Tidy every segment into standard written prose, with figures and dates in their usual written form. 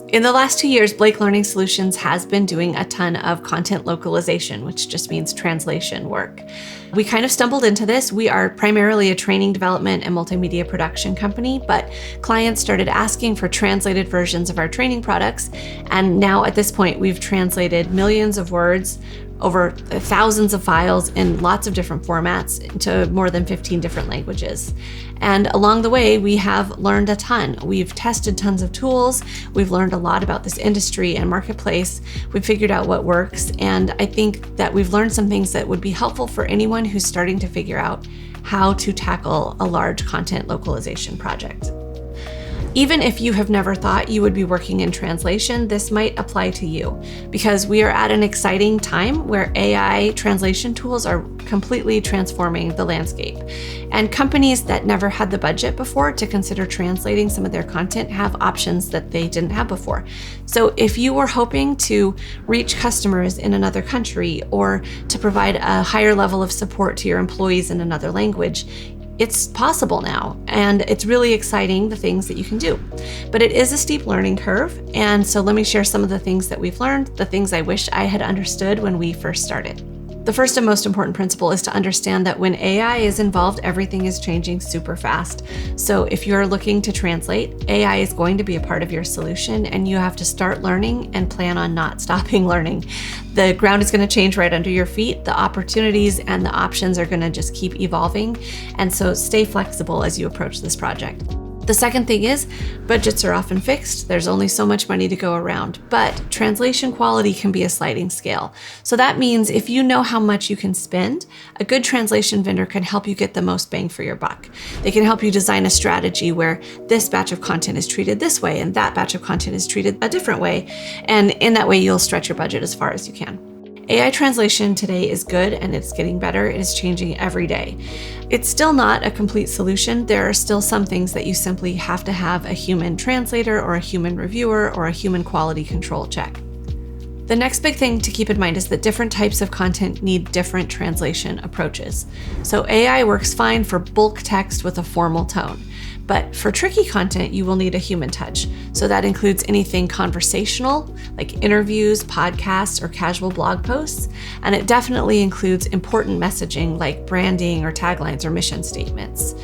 In the last 2 years, Blake Learning Solutions has been doing a ton of content localization, which just means translation work. We kind of stumbled into this. We are primarily a training development and multimedia production company, but clients started asking for translated versions of our training products. And now at this point, we've translated millions of words, over thousands of files in lots of different formats into more than 15 different languages. And along the way, we have learned a ton. We've tested tons of tools. We've learned a lot about this industry and marketplace. We've figured out what works. And I think that we've learned some things that would be helpful for anyone who's starting to figure out how to tackle a large content localization project. Even if you have never thought you would be working in translation, this might apply to you because we are at an exciting time where AI translation tools are completely transforming the landscape. And companies that never had the budget before to consider translating some of their content have options that they didn't have before. So if you were hoping to reach customers in another country or to provide a higher level of support to your employees in another language, it's possible now, and it's really exciting the things that you can do. But it is a steep learning curve, and so let me share some of the things that we've learned, the things I wish I had understood when we first started. The first and most important principle is to understand that when AI is involved, everything is changing super fast. So if you're looking to translate, AI is going to be a part of your solution, and you have to start learning and plan on not stopping learning. The ground is going to change right under your feet. The opportunities and the options are going to just keep evolving. And so stay flexible as you approach this project. The second thing is budgets are often fixed. There's only so much money to go around, but translation quality can be a sliding scale. So that means if you know how much you can spend, a good translation vendor can help you get the most bang for your buck. They can help you design a strategy where this batch of content is treated this way and that batch of content is treated a different way. And in that way, you'll stretch your budget as far as you can. AI translation today is good and it's getting better. It is changing every day. It's still not a complete solution. There are still some things that you simply have to have a human translator or a human reviewer or a human quality control check. The next big thing to keep in mind is that different types of content need different translation approaches. So AI works fine for bulk text with a formal tone. But for tricky content, you will need a human touch. So that includes anything conversational, like interviews, podcasts, or casual blog posts. And it definitely includes important messaging like branding or taglines or mission statements.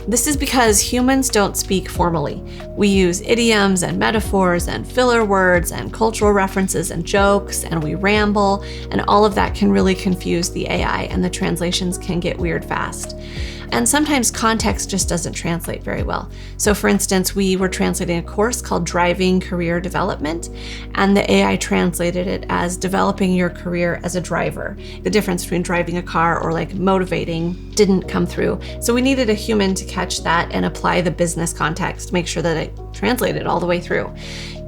This is because humans don't speak formally. We use idioms and metaphors and filler words and cultural references and jokes, and we ramble, and all of that can really confuse the AI, and the translations can get weird fast. And sometimes context just doesn't translate very well. So for instance, we were translating a course called Driving Career Development, and the AI translated it as developing your career as a driver. The difference between driving a car or like motivating didn't come through. So we needed a human to catch that and apply the business context, make sure that it translated all the way through.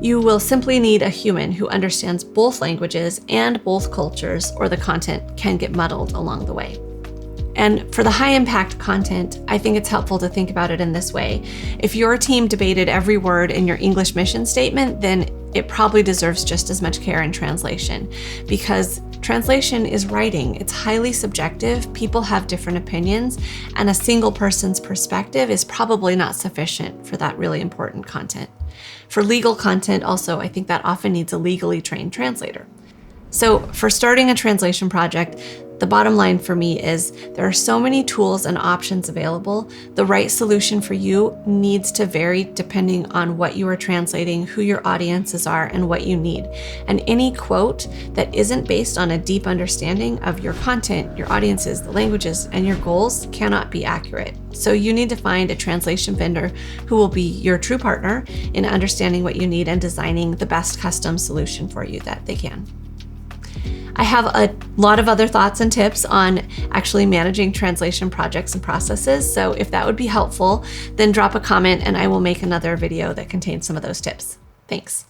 You will simply need a human who understands both languages and both cultures, or the content can get muddled along the way. And for the high impact content, I think it's helpful to think about it in this way. If your team debated every word in your English mission statement, then it probably deserves just as much care in translation, because translation is writing. It's highly subjective. People have different opinions, and a single person's perspective is probably not sufficient for that really important content. For legal content also, I think that often needs a legally trained translator. So for starting a translation project, the bottom line for me is there are so many tools and options available. The right solution for you needs to vary depending on what you are translating, who your audiences are, and what you need. And any quote that isn't based on a deep understanding of your content, your audiences, the languages, and your goals cannot be accurate. So you need to find a translation vendor who will be your true partner in understanding what you need and designing the best custom solution for you that they can. I have a lot of other thoughts and tips on actually managing translation projects and processes. So if that would be helpful, then drop a comment and I will make another video that contains some of those tips. Thanks.